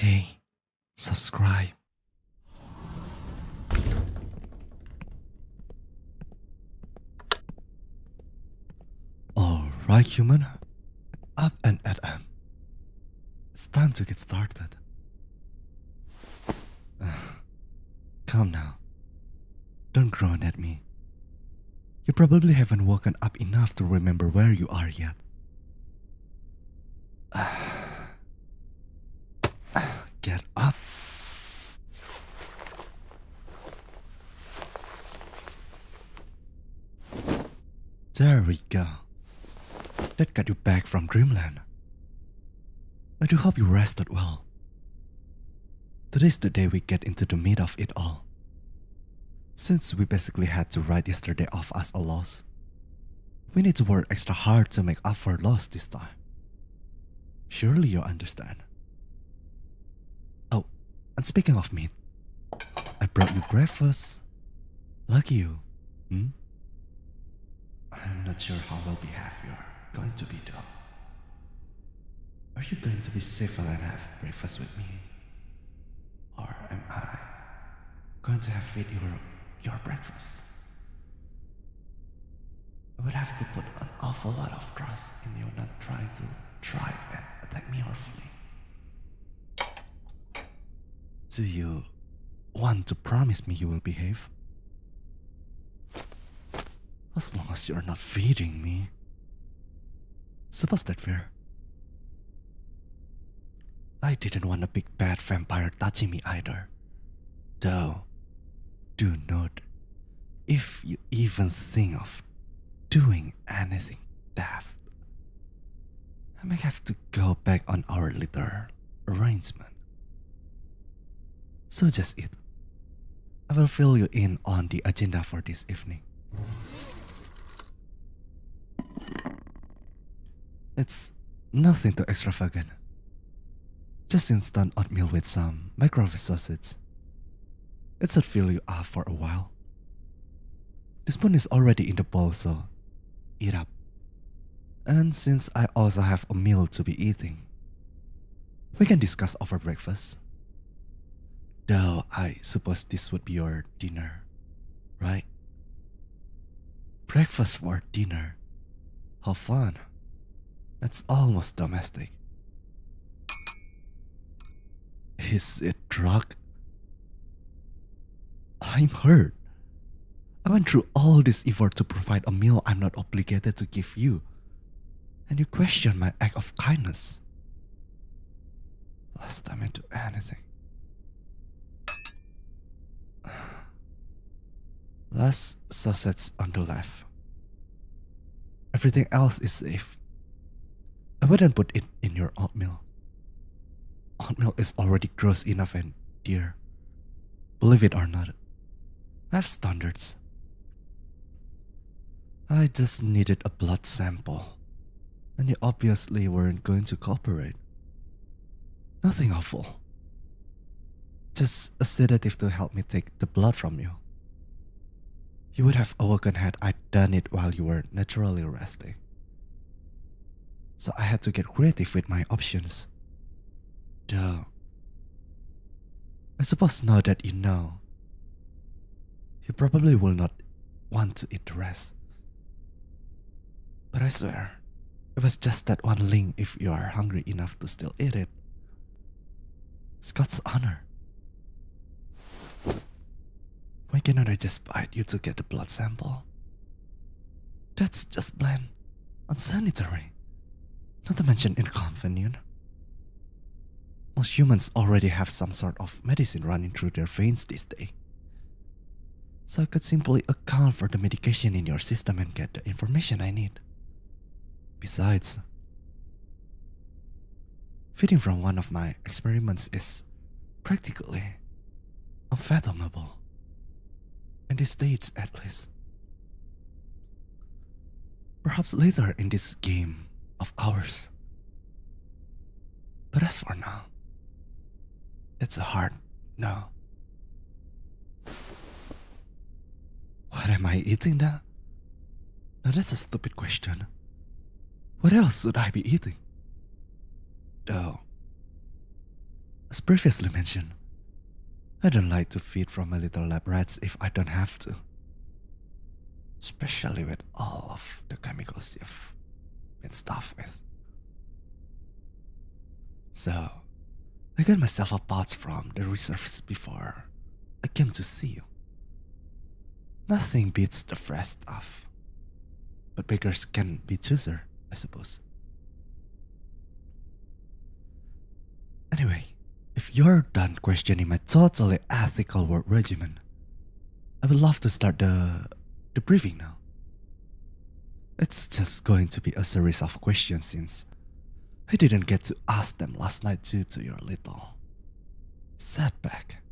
Hey, subscribe. Alright, human. Up and at 'em. It's time to get started. Calm now. Don't groan at me. You probably haven't woken up enough to remember where you are yet. Get up. There we go. That got you back from dreamland. I do hope you rested well. Today's the day we get into the meat of it all. Since we basically had to write yesterday off as a loss, we need to work extra hard to make up for loss this time. Surely you understand. Oh, and speaking of meat, I brought you breakfast. Lucky you, I'm not sure how well behaved you're going to be though. Are you going to be civil and have breakfast with me? Or am I going to have fed your breakfast? I would have to put an awful lot of trust in you not trying to try and attack me harmfully. Do you want to promise me you will behave? As long as you're not feeding me. Suppose that fair? I didn't want a big bad vampire touching me either. Though, do note, if you even think of doing anything daft, I may have to go back on our little arrangement. So just eat. I will fill you in on the agenda for this evening. It's nothing too extravagant. Just instant oatmeal with some microwave sausage. It should fill you up for a while. The spoon is already in the bowl, so eat up. And since I also have a meal to be eating, we can discuss over breakfast. Though I suppose this would be your dinner, right? Breakfast for dinner. How fun. That's almost domestic. Is it drug? I'm hurt. I went through all this effort to provide a meal I'm not obligated to give you, and you question my act of kindness. Last time I do anything. Last sausage on the left. Everything else is safe. I wouldn't put it in your oatmeal. Oatmeal is already gross enough and dear. Believe it or not, I have standards. I just needed a blood sample, and you obviously weren't going to cooperate. Nothing awful. Just a sedative to help me take the blood from you. You would have awoken had I done it while you were naturally resting. So I had to get creative with my options. Though, I suppose now that you know, you probably will not want to eat the rest. But I swear, it was just that one link if you are hungry enough to still eat it. Scott's honor. Why cannot I just bite you to get the blood sample? That's just plain unsanitary. Not to mention inconvenient. Most humans already have some sort of medicine running through their veins this day. So I could simply account for the medication in your system and get the information I need. Besides, feeding from one of my experiments is practically unfathomable. In this stage, at least. Perhaps later in this game of ours. But as for now, it's a hard no. What am I eating now? Now that's a stupid question. What else should I be eating? Though, As previously mentioned, I don't like to feed from my little lab rats if I don't have to. Especially with all of the chemicals you've been stuffed with. So, I got myself a pot from the reserves before I came to see you. Nothing beats the fresh stuff. But beggars can be chooser, I suppose. Anyway, if you're done questioning my totally ethical work regimen, I would love to start the briefing now. It's just going to be a series of questions since I didn't get to ask them last night due to your little setback.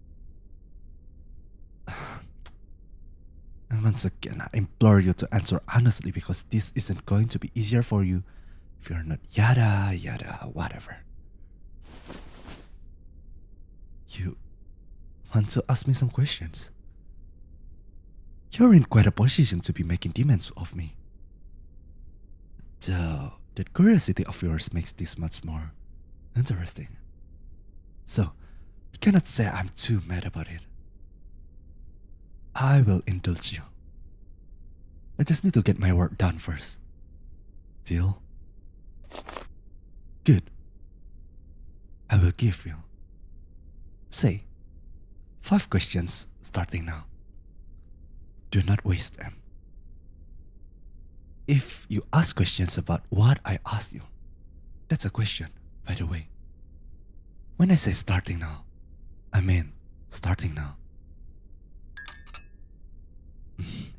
And once again, I implore you to answer honestly because this isn't going to be easier for you if you're not yada yada whatever. You want to ask me some questions? You're in quite a position to be making demands of me. Though, that curiosity of yours makes this much more interesting. So, you cannot say I'm too mad about it. I will indulge you. I just need to get my work done first. Deal? Good. I will give you, say, 5 questions starting now. Do not waste them. If you ask questions about what I asked you, that's a question, by the way. When I say starting now, I mean starting now.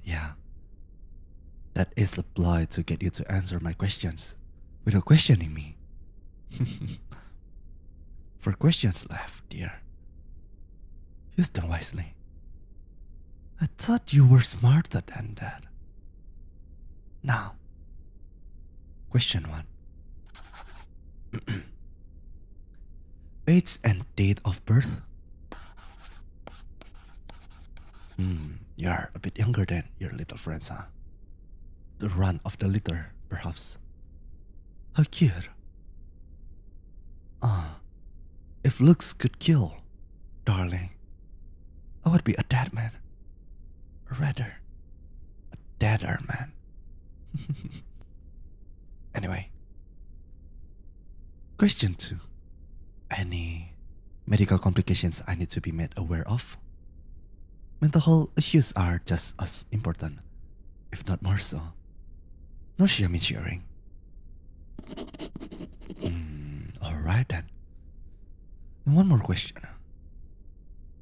Yeah. That is a ploy to get you to answer my questions without questioning me. For questions left, dear, use them wisely. I thought you were smarter than that. Now, question 1. Age and date of birth? You're a bit younger than your little friends, huh? The run of the litter, perhaps. How cute. If looks could kill, darling, I would be a dead man. Or rather, a deader man. Anyway. Question 2. Any medical complications I need to be made aware of? Mental health issues are just as important, if not more so. No shame in sharing. Alright then. And one more question.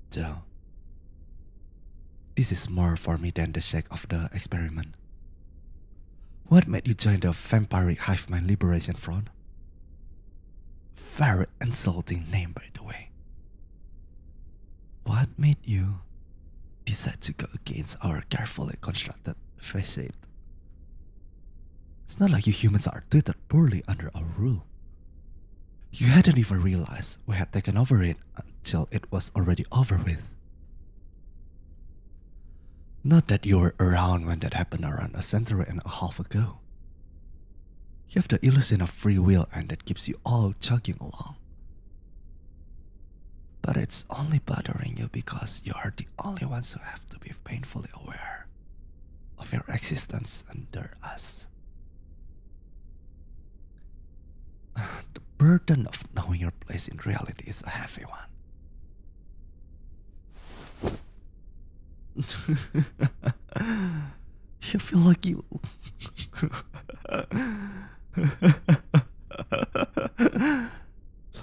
So, this is more for me than the sake of the experiment. What made you join the Vampiric Hive Mind Liberation Front? Very insulting name, by the way. What made you decide to go against our carefully constructed facade? It's not like you humans are treated poorly under our rule. You hadn't even realized we had taken over it until it was already over with. Not that you were around when that happened around a century and a half ago. You have the illusion of free will and that keeps you all chugging along. But it's only bothering you because you are the only ones who have to be painfully aware of your existence under us. The burden of knowing your place in reality is a heavy one. You feel like you...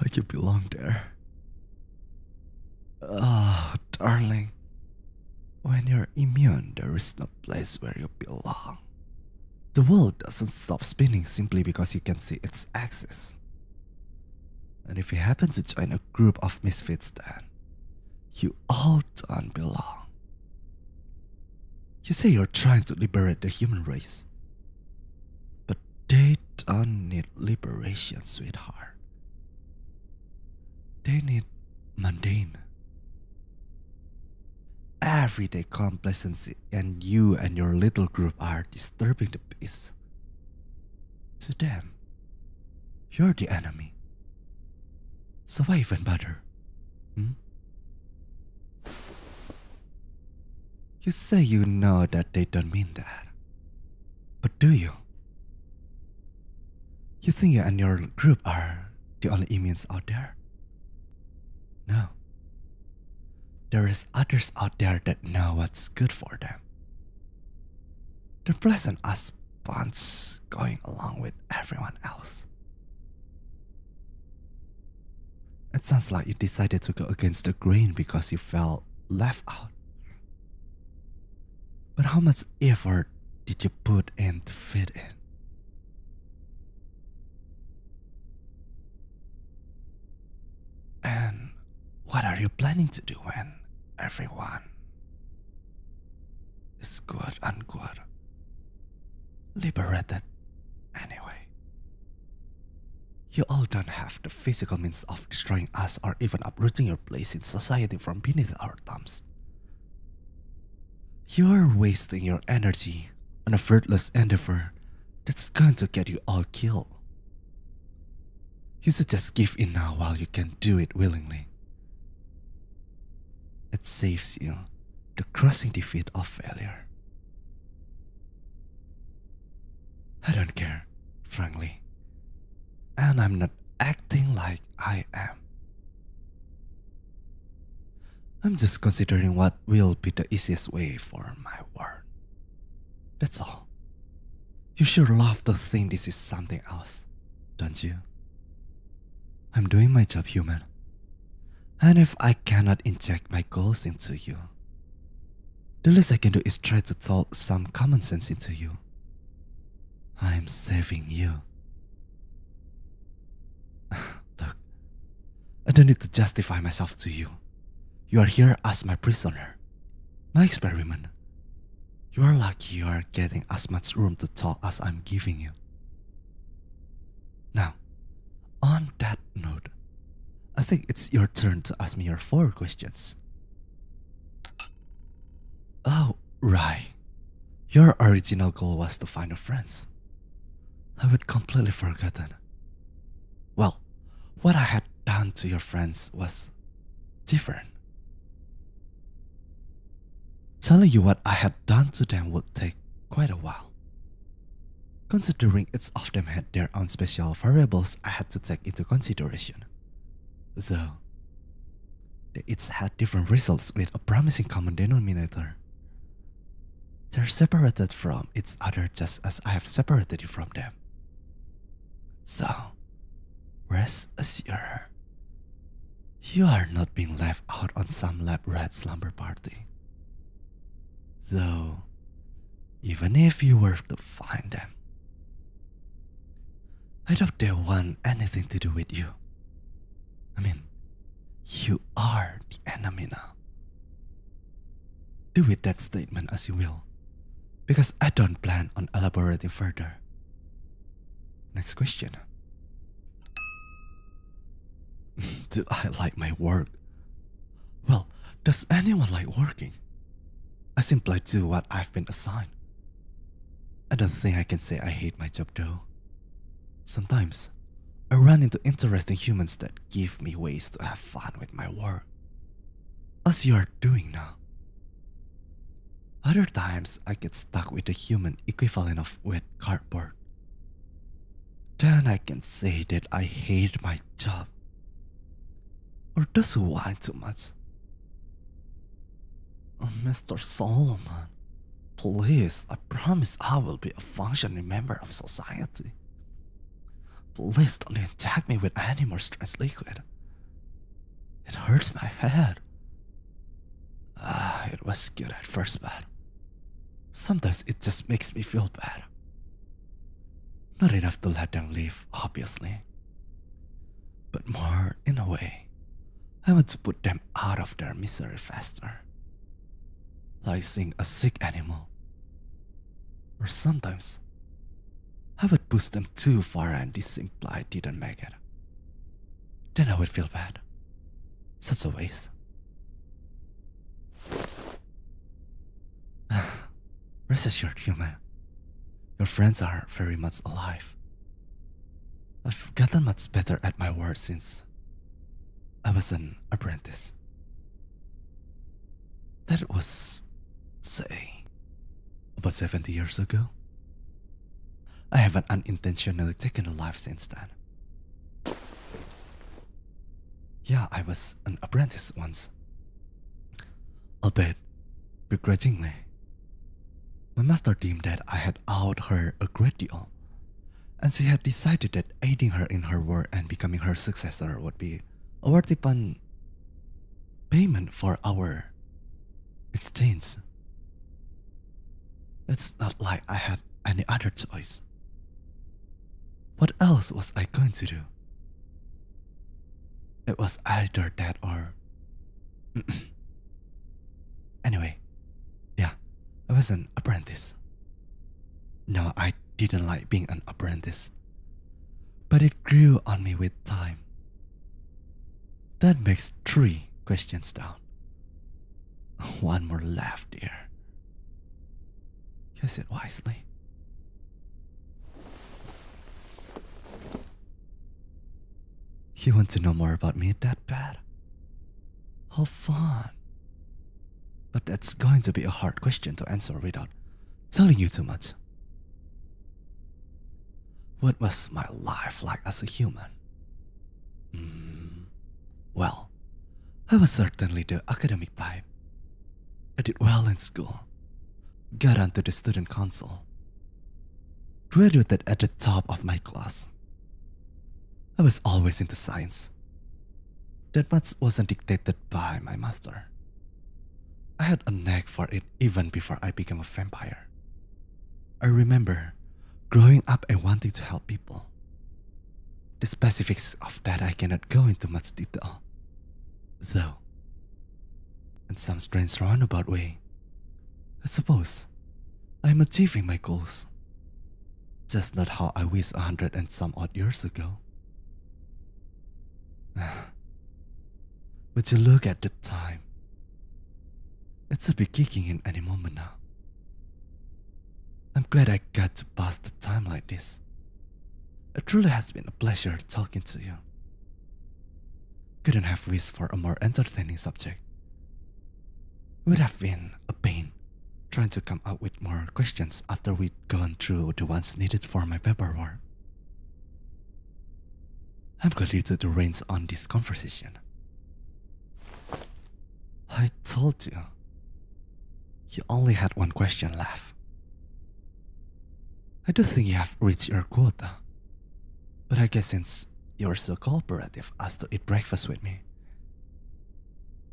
like you belong there. Oh, darling. When you're immune, there is no place where you belong. The world doesn't stop spinning simply because you can see its axis. And if you happen to join a group of misfits, then you all don't belong. You say you're trying to liberate the human race, but they don't need liberation, sweetheart. They need mundane, everyday complacency, and you and your little group are disturbing the peace. To them, you're the enemy. So why even bother? Hmm? You say you know that they don't mean that. But do you? You think you and your group are the only immunes out there? No. There is others out there that know what's good for them. They're pleasant as bunch going along with everyone else. It sounds like you decided to go against the grain because you felt left out. But how much effort did you put in to fit in? And what are you planning to do when everyone is quote unquote liberated anyway? You all don't have the physical means of destroying us or even uprooting your place in society from beneath our thumbs. You're wasting your energy on a fruitless endeavor that's going to get you all killed. You should just give in now while you can do it willingly. It saves you the crushing defeat of failure. I don't care, frankly. And I'm not acting like I am. I'm just considering what will be the easiest way for my work. That's all. You sure love to think this is something else, don't you? I'm doing my job, human. And if I cannot inject my goals into you, the least I can do is try to talk some common sense into you. I'm saving you. Look, I don't need to justify myself to you. You are here as my prisoner, my experiment. You are lucky you are getting as much room to talk as I'm giving you. Now, on that note, I think it's your turn to ask me your 4 questions. Oh, right. Your original goal was to find your friends. I had completely forgotten. Well, what I had done to your friends was different. Telling you what I had done to them would take quite a while, considering each of them had their own special variables I had to take into consideration. Though, they each had different results with a promising common denominator. They're separated from each other just as I have separated you from them. So, rest assured, you are not being left out on some lab rat slumber party. Though, even if you were to find them, I doubt they want anything to do with you. I mean, you are the enemy now. Do with that statement as you will, because I don't plan on elaborating further. Next question. Do I like my work? Well, does anyone like working? I simply do what I've been assigned. I don't think I can say I hate my job though. Sometimes, I run into interesting humans that give me ways to have fun with my work, as you are doing now. Other times, I get stuck with the human equivalent of wet cardboard. Then I can say that I hate my job. Or does who whine too much? Oh, Mr. Solomon, please, I promise I will be a functioning member of society. Please don't inject me with any more stress liquid. It hurts my head. It was good at first, but sometimes it just makes me feel bad. Not enough to let them leave, obviously, but more in a way. I want to put them out of their misery faster. Like seeing a sick animal. Or sometimes, I would push them too far and this imply didn't make it. Then I would feel bad. Such a waste. Rest assured, human. Your friends are very much alive. I've gotten much better at my work since I was an apprentice. That was, say, about 70 years ago. I haven't unintentionally taken a life since then. Yeah, I was an apprentice once. Albeit, begrudgingly. My master deemed that I had out her a great deal, and she had decided that aiding her in her work and becoming her successor would be a worthy payment for our exchange. It's not like I had any other choice. What else was I going to do? It was either that or... Anyway, yeah, I was an apprentice. No, I didn't like being an apprentice, but it grew on me with time. That makes 3 questions down. One more left, dear. Use it wisely. You want to know more about me that bad? How fun. But that's going to be a hard question to answer without telling you too much. What was my life like as a human? Well, I was certainly the academic type. I did well in school, got onto the student council, graduated at the top of my class. I was always into science. That much wasn't dictated by my master. I had a knack for it even before I became a vampire. I remember growing up and wanting to help people. The specifics of that I cannot go into much detail, though. In some strange roundabout way, I suppose I am achieving my goals. Just not how I wish 100 and some odd years ago. Would you look at the time? It should be kicking in any moment now. I'm glad I got to pass the time like this. It truly has been a pleasure talking to you. Couldn't have wished for a more entertaining subject. It would have been a pain trying to come up with more questions after we'd gone through the ones needed for my paperwork. I'm glad you took the reins on this conversation. I told you, you only had one question left. I do think you have reached your quota, but I guess since you're so cooperative as to eat breakfast with me,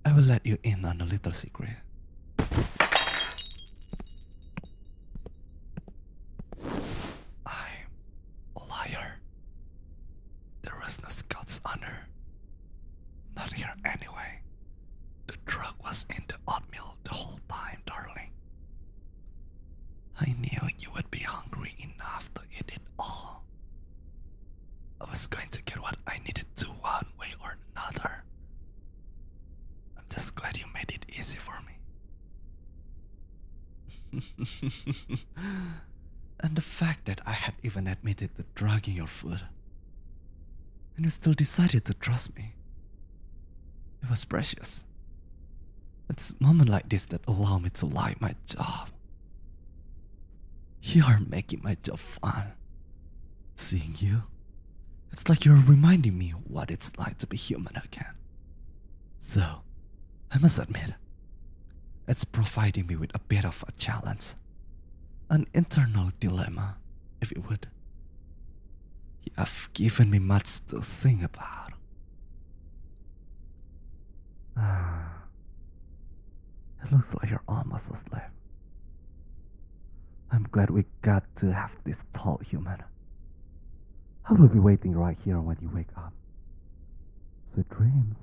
I will let you in on a little secret. I'm a liar. There was no Scout's honor. Not here anyway. The drug was in the oatmeal the whole time, darling. I knew you would be hungry enough to eat it all. I was going to get what I needed to one way or another. I'm just glad you made it easy for me. And the fact that I had even admitted to drugging your food, and you still decided to trust me. It was precious. It's moments like this that allow me to like my job. You are making my job fun. Seeing you, it's like you're reminding me what it's like to be human again. Though, I must admit, it's providing me with a bit of a challenge. An internal dilemma, if you would. You have given me much to think about. It looks like you're almost asleep. I'm glad we got to have this tall human. I will be waiting right here when you wake up. Sweet dreams.